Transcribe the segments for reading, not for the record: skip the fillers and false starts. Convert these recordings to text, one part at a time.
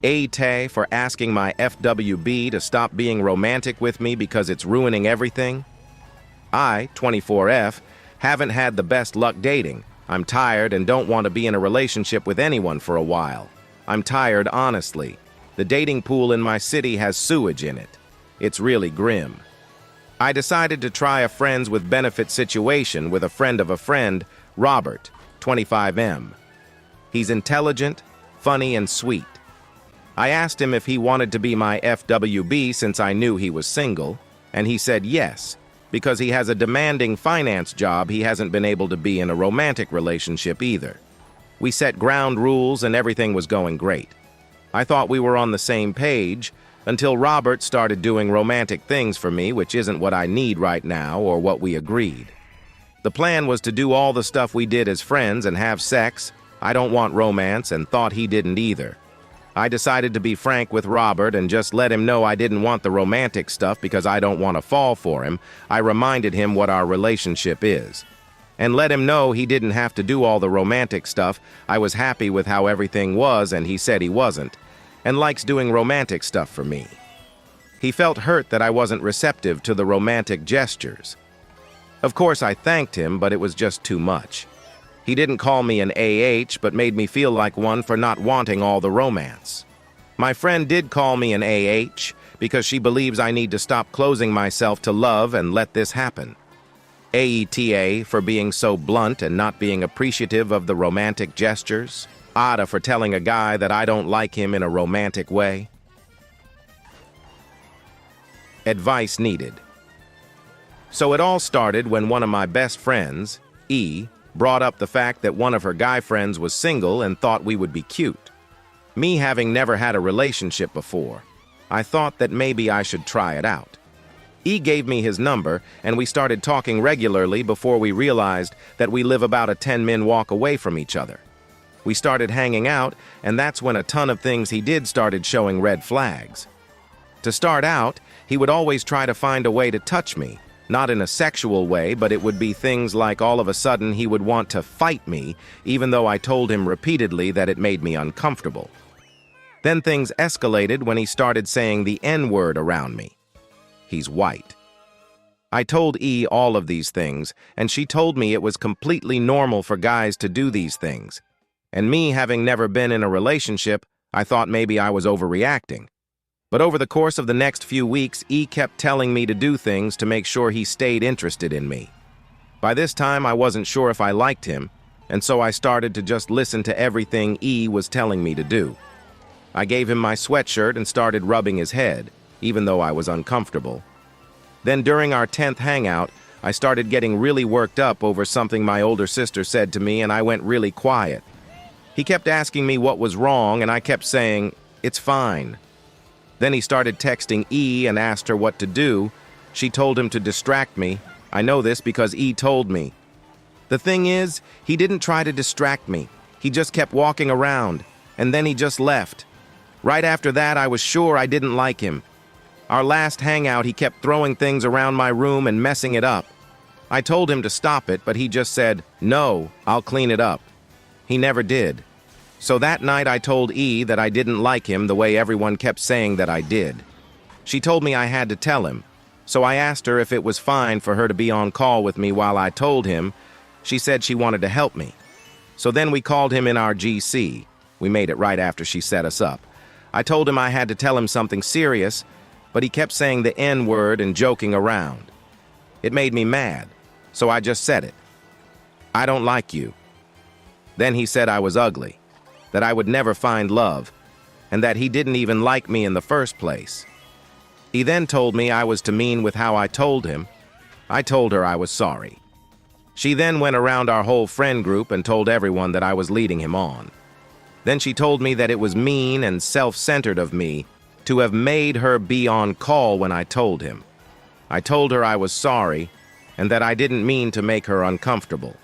aita for asking my FWB to stop being romantic with me because it's ruining everything. I, 24F, haven't had the best luck dating. I'm tired and don't want to be in a relationship with anyone for a while. I'm tired, honestly. The dating pool in my city has sewage in it. It's really grim. I decided to try a friends with benefit situation with a friend of a friend, Robert, 25M. He's intelligent, funny, and sweet. I asked him if he wanted to be my FWB since I knew he was single, and he said yes, because he has a demanding finance job. He hasn't been able to be in a romantic relationship either. We set ground rules and everything was going great. I thought we were on the same page until Robert started doing romantic things for me, which isn't what I need right now or what we agreed. The plan was to do all the stuff we did as friends and have sex. I don't want romance and thought he didn't either. I decided to be frank with Robert and just let him know I didn't want the romantic stuff because I don't want to fall for him. I reminded him what our relationship is. And let him know he didn't have to do all the romantic stuff. I was happy with how everything was and he said he wasn't, and likes doing romantic stuff for me. He felt hurt that I wasn't receptive to the romantic gestures. Of course, I thanked him, but it was just too much. He didn't call me an AH, but made me feel like one for not wanting all the romance. My friend did call me an AH because she believes I need to stop closing myself to love and let this happen. AETA for being so blunt and not being appreciative of the romantic gestures. Aita for telling a guy that I don't like him in a romantic way. Advice needed. So it all started when one of my best friends, E, brought up the fact that one of her guy friends was single and thought we would be cute. Me having never had a relationship before, I thought that maybe I should try it out. E gave me his number and we started talking regularly before we realized that we live about a 10-minute walk away from each other. We started hanging out, and that's when a ton of things he did started showing red flags. To start out, he would always try to find a way to touch me, not in a sexual way, but it would be things like all of a sudden he would want to fight me, even though I told him repeatedly that it made me uncomfortable. Then things escalated when he started saying the N-word around me. He's white. I told E all of these things, and she told me it was completely normal for guys to do these things. And me having never been in a relationship, I thought maybe I was overreacting. But over the course of the next few weeks, E kept telling me to do things to make sure he stayed interested in me. By this time, I wasn't sure if I liked him, and so I started to just listen to everything E was telling me to do. I gave him my sweatshirt and started rubbing his head, even though I was uncomfortable. Then during our 10th hangout, I started getting really worked up over something my older sister said to me, and I went really quiet. He kept asking me what was wrong, and I kept saying, "It's fine." Then he started texting E and asked her what to do. She told him to distract me. I know this because E told me. The thing is, he didn't try to distract me. He just kept walking around, and then he just left. Right after that, I was sure I didn't like him. Our last hangout, he kept throwing things around my room and messing it up. I told him to stop it, but he just said, "No, I'll clean it up." He never did. So that night I told E that I didn't like him the way everyone kept saying that I did. She told me I had to tell him, so I asked her if it was fine for her to be on call with me while I told him. She said she wanted to help me. So then we called him in our GC. We made it right after she set us up. I told him I had to tell him something serious, but he kept saying the N-word and joking around. It made me mad, so I just said it. "I don't like you." Then he said I was ugly, that I would never find love, and that he didn't even like me in the first place. He then told me I was too mean with how I told him. I told her I was sorry. She then went around our whole friend group and told everyone that I was leading him on. Then she told me that it was mean and self-centered of me to have made her be on call when I told him. I told her I was sorry and that I didn't mean to make her uncomfortable.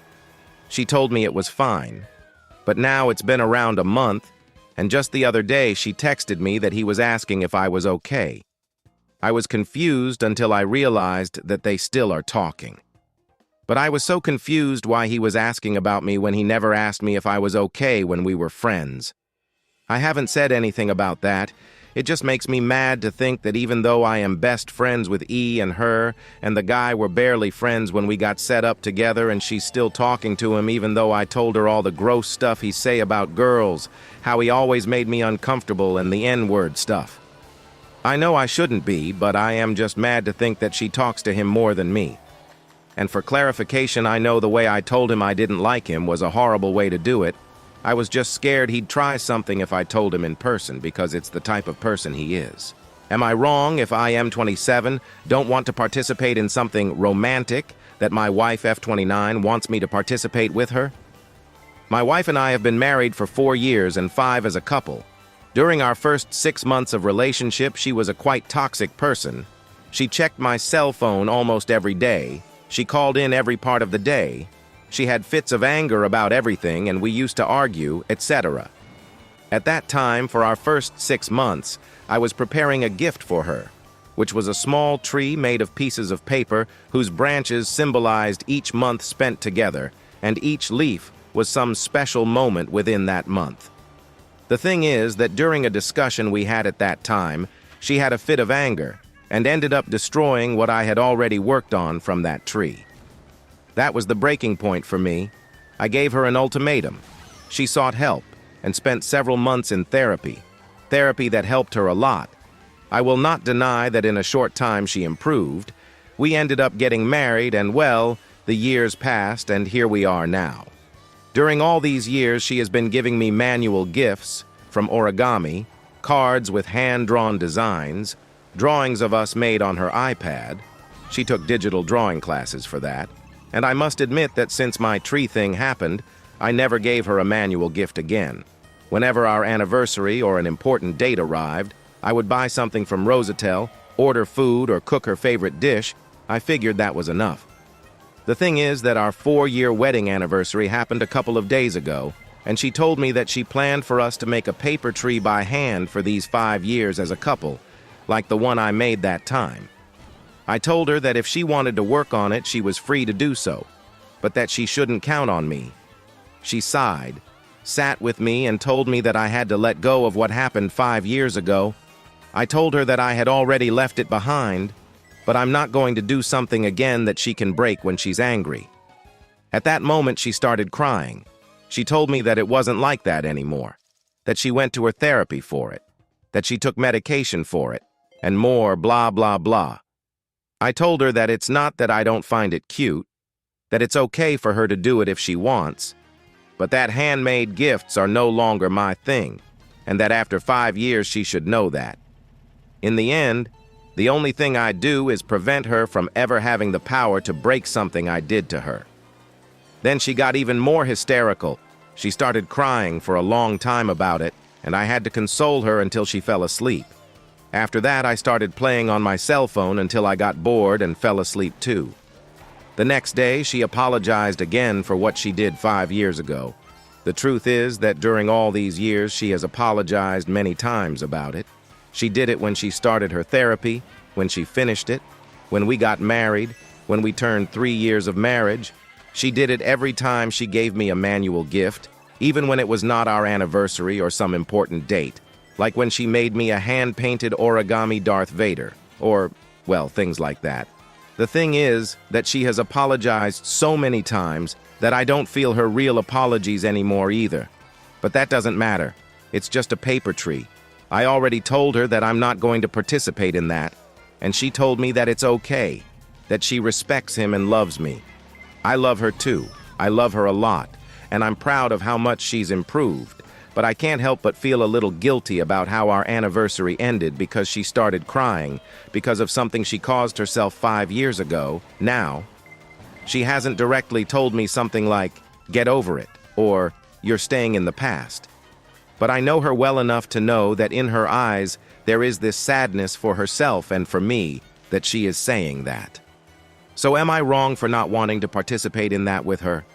She told me it was fine. But now it's been around a month, and just the other day she texted me that he was asking if I was okay. I was confused until I realized that they still are talking. But I was so confused why he was asking about me when he never asked me if I was okay when we were friends. I haven't said anything about that. It just makes me mad to think that even though I am best friends with E and her, and the guy were barely friends when we got set up together, and she's still talking to him even though I told her all the gross stuff he say about girls, how he always made me uncomfortable, and the N-word stuff. I know I shouldn't be, but I am just mad to think that she talks to him more than me. And for clarification, I know the way I told him I didn't like him was a horrible way to do it. I was just scared he'd try something if I told him in person, because it's the type of person he is. Am I wrong if I am 27, don't want to participate in something romantic, that my wife F29 wants me to participate with her? My wife and I have been married for 4 years and 5 as a couple. During our first 6 months of relationship, she was a quite toxic person. She checked my cell phone almost every day. She called in every part of the day. She had fits of anger about everything, and we used to argue, etc. At that time, for our first 6 months, I was preparing a gift for her, which was a small tree made of pieces of paper whose branches symbolized each month spent together, and each leaf was some special moment within that month. The thing is that during a discussion we had at that time, she had a fit of anger and ended up destroying what I had already worked on from that tree. That was the breaking point for me. I gave her an ultimatum. She sought help and spent several months in therapy that helped her a lot. I will not deny that in a short time she improved. We ended up getting married, and well, the years passed, and here we are now. During all these years, she has been giving me manual gifts from origami, cards with hand-drawn designs, drawings of us made on her iPad. She took digital drawing classes for that. And I must admit that since my tree thing happened, I never gave her a manual gift again. Whenever our anniversary or an important date arrived, I would buy something from Rosatel, order food, or cook her favorite dish. I figured that was enough. The thing is that our 4-year wedding anniversary happened a couple of days ago, and she told me that she planned for us to make a paper tree by hand for these 5 years as a couple, like the one I made that time. I told her that if she wanted to work on it, she was free to do so, but that she shouldn't count on me. She sighed, sat with me, and told me that I had to let go of what happened 5 years ago. I told her that I had already left it behind, but I'm not going to do something again that she can break when she's angry. At that moment, she started crying. She told me that it wasn't like that anymore, that she went to her therapy for it, that she took medication for it, and more blah, blah, blah. I told her that it's not that I don't find it cute, that it's okay for her to do it if she wants, but that handmade gifts are no longer my thing, and that after 5 years she should know that. In the end, the only thing I do is prevent her from ever having the power to break something I did to her. Then she got even more hysterical. She started crying for a long time about it, and I had to console her until she fell asleep. After that, I started playing on my cell phone until I got bored and fell asleep too. The next day, she apologized again for what she did 5 years ago. The truth is that during all these years, she has apologized many times about it. She did it when she started her therapy, when she finished it, when we got married, when we turned 3 years of marriage. She did it every time she gave me a manual gift, even when it was not our anniversary or some important date, like when she made me a hand-painted origami Darth Vader, or, well, things like that. The thing is that she has apologized so many times that I don't feel her real apologies anymore either. But that doesn't matter. It's just a paper tree. I already told her that I'm not going to participate in that, and she told me that it's okay, that she respects him and loves me. I love her too. I love her a lot, and I'm proud of how much she's improved. But I can't help but feel a little guilty about how our anniversary ended because she started crying because of something she caused herself 5 years ago. Now, she hasn't directly told me something like, "Get over it," or "You're staying in the past." But I know her well enough to know that in her eyes there is this sadness for herself and for me that she is saying that. So am I wrong for not wanting to participate in that with her?